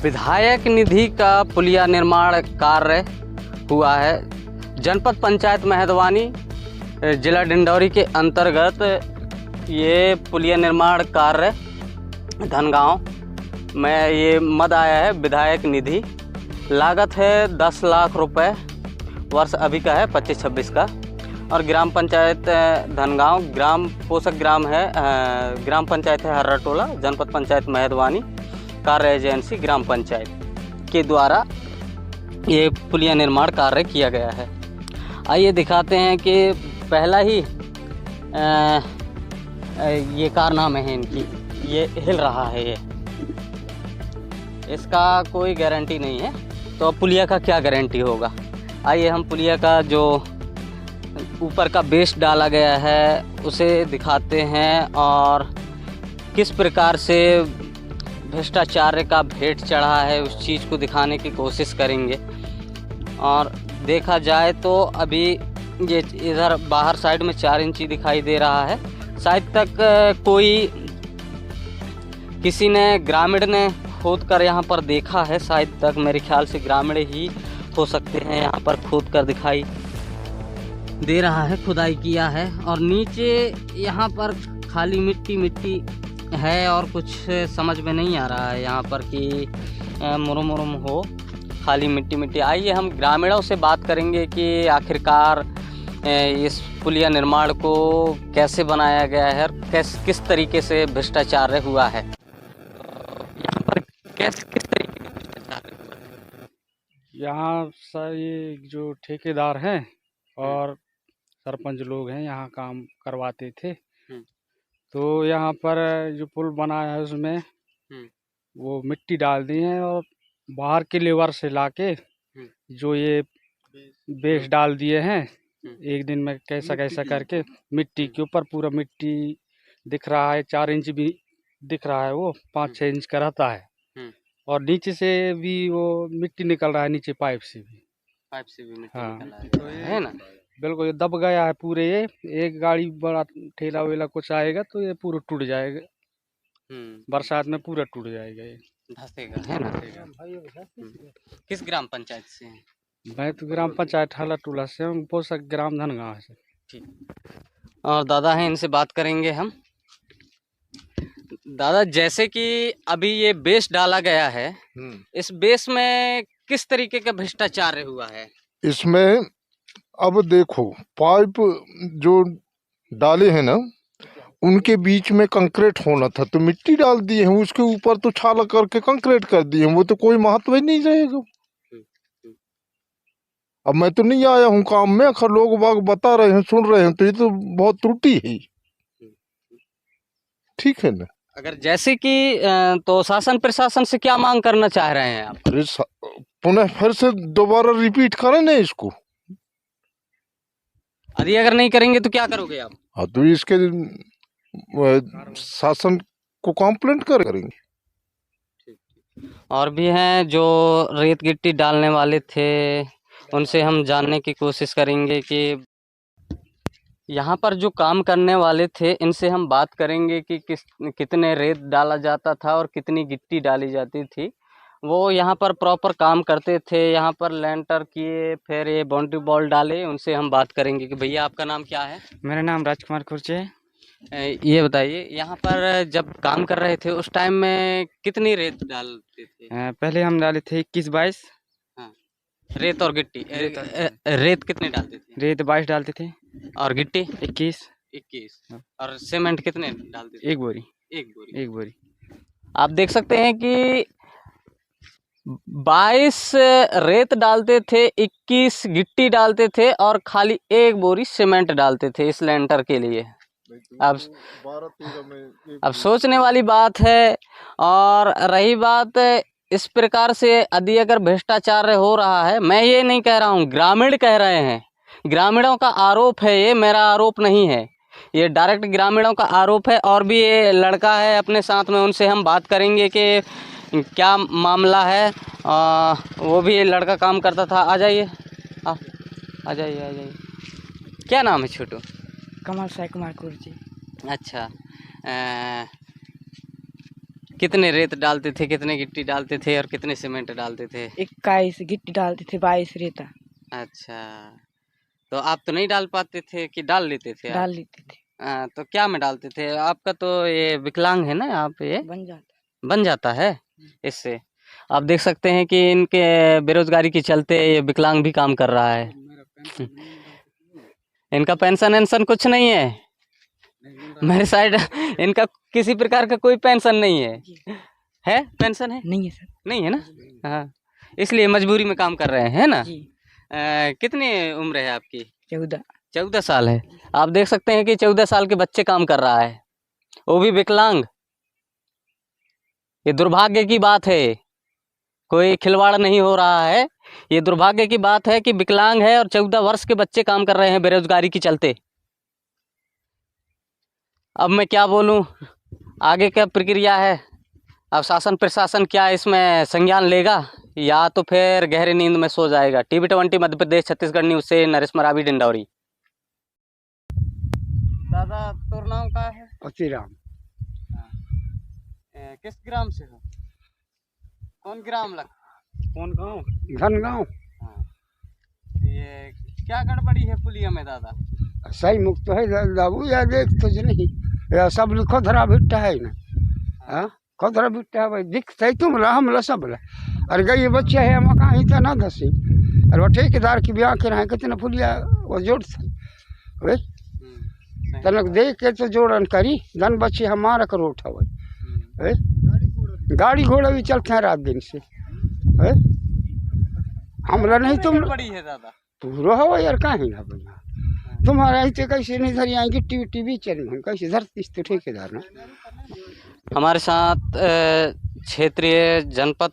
विधायक निधि का पुलिया निर्माण कार्य हुआ है। जनपद पंचायत मेहदवानी जिला डिंडौरी के अंतर्गत ये पुलिया निर्माण कार्य धनगांव में ये मद आया है। विधायक निधि लागत है 10 लाख रुपए, वर्ष अभी का है 25-26 का। और ग्राम पंचायत धनगांव, ग्राम पोषक ग्राम है, ग्राम पंचायत है हर्रा टोला, जनपद पंचायत मेहदवानी, कार्य एजेंसी ग्राम पंचायत के द्वारा ये पुलिया निर्माण कार्य किया गया है। आइए दिखाते हैं कि पहला ही ये कारनामे है इनकी, ये हिल रहा है, ये इसका कोई गारंटी नहीं है, तो पुलिया का क्या गारंटी होगा। आइए हम पुलिया का जो ऊपर का बेस डाला गया है उसे दिखाते हैं और किस प्रकार से भ्रष्टाचार का भेंट चढ़ा है उस चीज़ को दिखाने की कोशिश करेंगे। और देखा जाए तो अभी ये इधर बाहर साइड में 4 इंची दिखाई दे रहा है। शायद तक कोई किसी ने ग्रामीण ने खोद कर यहाँ पर देखा है, शायद तक मेरे ख्याल से ग्रामीण ही हो सकते हैं। यहाँ पर खोद कर दिखाई दे रहा है, खुदाई किया है और नीचे यहाँ पर खाली मिट्टी है और कुछ समझ में नहीं आ रहा है यहाँ पर कि मुरुम हो, खाली मिट्टी। आइए हम ग्रामीणों से बात करेंगे कि आखिरकार इस पुलिया निर्माण को कैसे बनाया गया है और किस तरीके से भ्रष्टाचार हुआ है। यहाँ पर किस तरीके का भ्रष्टाचार हुआ है? यहाँ सर ये जो ठेकेदार हैं और सरपंच लोग हैं यहाँ काम करवाते थे। तो यहाँ पर जो पुल बना है उसमें वो मिट्टी डाल दी है और बाहर के लेबर से लाके जो ये बेस डाल दिए हैं एक दिन में कैसा करके मिट्टी के ऊपर पूरा मिट्टी दिख रहा है। 4 इंच भी दिख रहा है, वो 5-6 इंच का रहता है और नीचे से भी वो मिट्टी निकल रहा है, नीचे पाइप से भी मिट्टी निकल रहा है ना। बिल्कुल ये दब गया है पूरे। ये एक गाड़ी बड़ा ठेला वेला कुछ आएगा तो ये पूरा टूट जाएगा, बरसात में पूरा टूट जाएगा, ये धंसेगा, है ना। किस ग्राम पंचायत से हैं? मैं तो ग्राम पंचायत हल्ला टोला से हूँ, पोषक ग्राम धनगांव से। ठीक। और दादा हैं, इनसे बात करेंगे हम। दादा, जैसे कि अभी ये बेस डाला गया है, इस बेस में किस तरीके का भ्रष्टाचार हुआ है? इसमें अब देखो, पाइप जो डाले हैं ना उनके बीच में कंक्रीट होना था तो मिट्टी डाल दिए हैं, उसके ऊपर तो छाला करके कंक्रीट कर दिए हैं, वो तो कोई महत्व ही नहीं रहेगा। अब मैं तो नहीं आया हूँ काम में, अगर लोग बाग बता रहे हैं, सुन रहे हैं, तो ये तो बहुत त्रुटि है। ठीक है ना। अगर जैसे कि तो शासन प्रशासन से क्या मांग करना चाह रहे हैं आप? पुनः फिर से दोबारा रिपीट करें ना इसको। यदि अगर नहीं करेंगे तो क्या करोगे आप? हाँ, तो इसके शासन को कंप्लेंट करेंगे। और भी हैं जो रेत गिट्टी डालने वाले थे, उनसे हम जानने की कोशिश करेंगे कि यहाँ पर जो काम करने वाले थे इनसे हम बात करेंगे कि कितने रेत डाला जाता था और कितनी गिट्टी डाली जाती थी। वो यहाँ पर प्रॉपर काम करते थे, यहाँ पर लेंटर किए, फिर ये बाउंड्री बॉल डाले। उनसे हम बात करेंगे कि भैया आपका नाम क्या है? मेरा नाम राजकुमार खुर्चे है। ये बताइए, यहाँ पर जब काम कर रहे थे उस टाइम में कितनी रेत डालते थे? पहले हम डाले थे 21-22। हाँ, रेत और गिट्टी। रेत कितने डालते थे? रेत 22 डालते थे और गिट्टी 21। और सीमेंट कितने डालते थे? एक बोरी। एक बोरी। आप देख सकते हैं कि 22 रेत डालते थे, 21 गिट्टी डालते थे और खाली 1 बोरी सीमेंट डालते थे इस लेंटर के लिए। अब सोचने वाली बात है। और रही बात इस प्रकार से यदि अगर भ्रष्टाचार हो रहा है, मैं ये नहीं कह रहा हूँ, ग्रामीण कह रहे हैं, ग्रामीणों का आरोप है, ये मेरा आरोप नहीं है, ये डायरेक्ट ग्रामीणों का आरोप है। और भी ये लड़का है अपने साथ में, उनसे हम बात करेंगे कि क्या मामला है। वो भी लड़का काम करता था। आ जाइए, आ जाइए। क्या नाम है छोटू? कमल साई कुमार कुर्जी। अच्छा, कितने रेत डालते थे, कितने गिट्टी डालते थे और कितने सीमेंट डालते थे? 21 गिट्टी डालते थे, 22 रेता अच्छा, तो आप तो नहीं डाल पाते थे कि डाल लेते थे आप? डाल लेते थे, तो क्या में डालते थे? आपका तो ये विकलांग है ना, यहाँ पे ये बन जाता। बन जाता है इससे। आप देख सकते हैं कि इनके बेरोजगारी के चलते ये विकलांग भी काम कर रहा है। इनका पेंशन वेंशन कुछ नहीं है मेरे साइड। इनका किसी प्रकार का कोई पेंशन नहीं है पेंशन है? नहीं है सर। नहीं है ना? हाँ, इसलिए मजबूरी में काम कर रहे हैं ना। जी। कितनी उम्र है आपकी? 14 साल है। आप देख सकते हैं कि 14 साल के बच्चे काम कर रहा है, वो भी विकलांग। ये दुर्भाग्य की बात है, कोई खिलवाड़ नहीं हो रहा है। ये दुर्भाग्य की बात है कि विकलांग है और 14 वर्ष के बच्चे काम कर रहे हैं बेरोजगारी के चलते। अब मैं क्या बोलूं, आगे क्या प्रक्रिया है? अब शासन प्रशासन क्या इसमें संज्ञान लेगा या तो फिर गहरी नींद में सो जाएगा? TV20 मध्य प्रदेश छत्तीसगढ़ न्यूज से नरेश मरावी, डिंडौरी। दादा तोर नाम का है? अतिराम। किस ग्राम से हो? कौन ग्राम लग? कौन गाँव? धनगांव। ये क्या गड़बड़ी है पुलिया में दादा? सही मुक्त है बाबू, या देख तुझ नहीं या सब खोधरा बिट्टा है ना। हाँ, खोधरा बिट्टा है भाई, दिखते तुम ला हम ला सब ला। अरे गई बच्चे है हम कहाँ ही ना धसी। अरे वो ठेकेदार की ब्याह के रहे कितना पुलिया वो जोड़ वे तनक देख के तो जोड़न करी धन बच्चे हमारा करो उठा भाई। गाड़ी घोड़ा भी चलते हैं रात दिन से। हमला नहीं तुम बड़ी है दादा पूरा हो यार, कहीं ना भैया तुम्हारा ऐसे कैसे नहीं धरी आएंगे टीवी भी चल हम कैसे धरती तो ठेकेदार ना। हमारे साथ क्षेत्रीय जनपद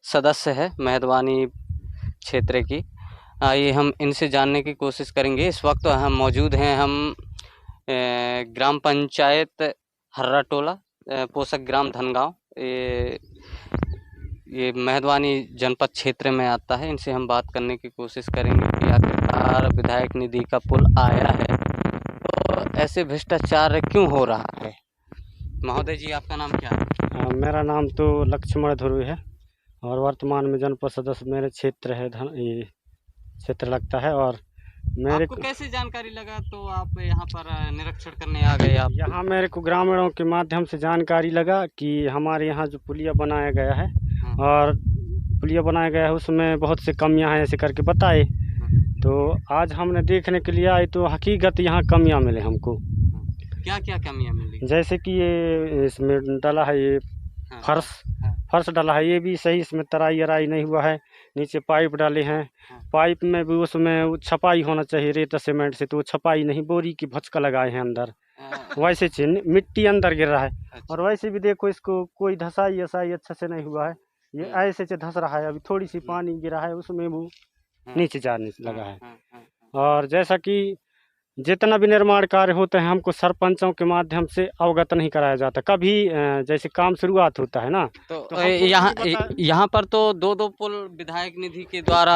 सदस्य है मेहदवानी क्षेत्र की। आइए हम इनसे जानने की कोशिश करेंगे। इस वक्त हम मौजूद हैं हम ग्राम पंचायत हर्रा टोला, पोषक ग्राम धनगांव, ये मेहदवानी जनपद क्षेत्र में आता है। इनसे हम बात करने की कोशिश करेंगे कि आखिरकार विधायक निधि का पुल आया है तो ऐसे भ्रष्टाचार क्यों हो रहा है? महोदय जी, आपका नाम क्या है? मेरा नाम तो लक्ष्मण ध्रुव है और वर्तमान में जनपद सदस्य मेरे क्षेत्र है ये क्षेत्र लगता है। और मेरे आपको कैसे जानकारी लगा तो आप यहाँ पर निरीक्षण करने आ गए? आप यहाँ मेरे को ग्रामीणों के माध्यम से जानकारी लगा कि हमारे यहाँ जो पुलिया बनाया गया है और पुलिया बनाया गया है उसमें बहुत से कमियां हैं ऐसे करके बताए। तो आज हमने देखने के लिए आए तो हकीकत यहाँ कमियां मिले हमको। क्या क्या कमियां मिली? जैसे कि ये इसमें डाला है ये फर्श डाला है, ये भी सही इसमें तराई अराई नहीं हुआ है। नीचे पाइप डाले हैं, पाइप में भी उसमें छपाई होना चाहिए रेत सीमेंट से, तो छपाई नहीं, बोरी की भचका लगाए हैं अंदर। वैसे मिट्टी अंदर गिर रहा है। और वैसे भी देखो इसको कोई धसाई ऐसाई अच्छा से नहीं हुआ है, ये ऐसे से धस रहा है। अभी थोड़ी सी पानी गिरा है उसमें वो नीचे जाने लगा है। और जैसा कि जितना भी निर्माण कार्य होते हैं हमको सरपंचों के माध्यम से अवगत नहीं कराया जाता। कभी जैसे काम शुरुआत होता है ना तो यहाँ पर तो दो पुल विधायक निधि के द्वारा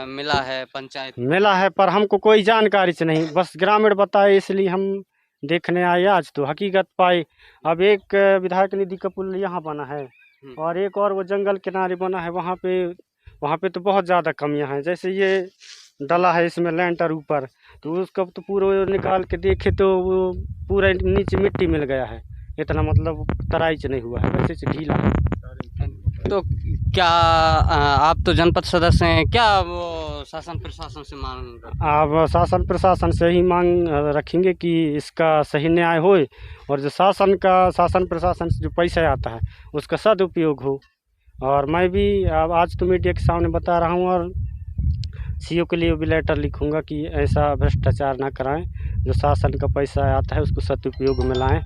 मिला है, पंचायत मिला है, पर हमको कोई जानकारी से नहीं, बस ग्रामीण बताए इसलिए हम देखने आए। आज तो हकीकत पाए। अब एक विधायक निधि का पुल यहाँ बना है और एक और वो जंगल किनारे बना है, वहाँ पे तो बहुत ज़्यादा कमियाँ हैं। जैसे ये डला है इसमें लेंटर ऊपर, तो उसका तो पूरा निकाल के देखे तो वो पूरा नीचे मिट्टी मिल गया है, इतना मतलब तराई से नहीं हुआ है, वैसे से ढीला है। तो क्या आप तो जनपद सदस्य हैं, क्या वो शासन प्रशासन से मांग? आप शासन प्रशासन से ही मांग रखेंगे कि इसका सही न्याय हो और जो शासन प्रशासन से जो पैसा आता है उसका सदुपयोग हो। और मैं भी आज तो मीडिया के सामने बता रहा हूँ और सीओ के लिए भी लेटर लिखूंगा कि ऐसा भ्रष्टाचार ना कराएं, जो शासन का पैसा आता है उसको सदुपयोग में लाएं।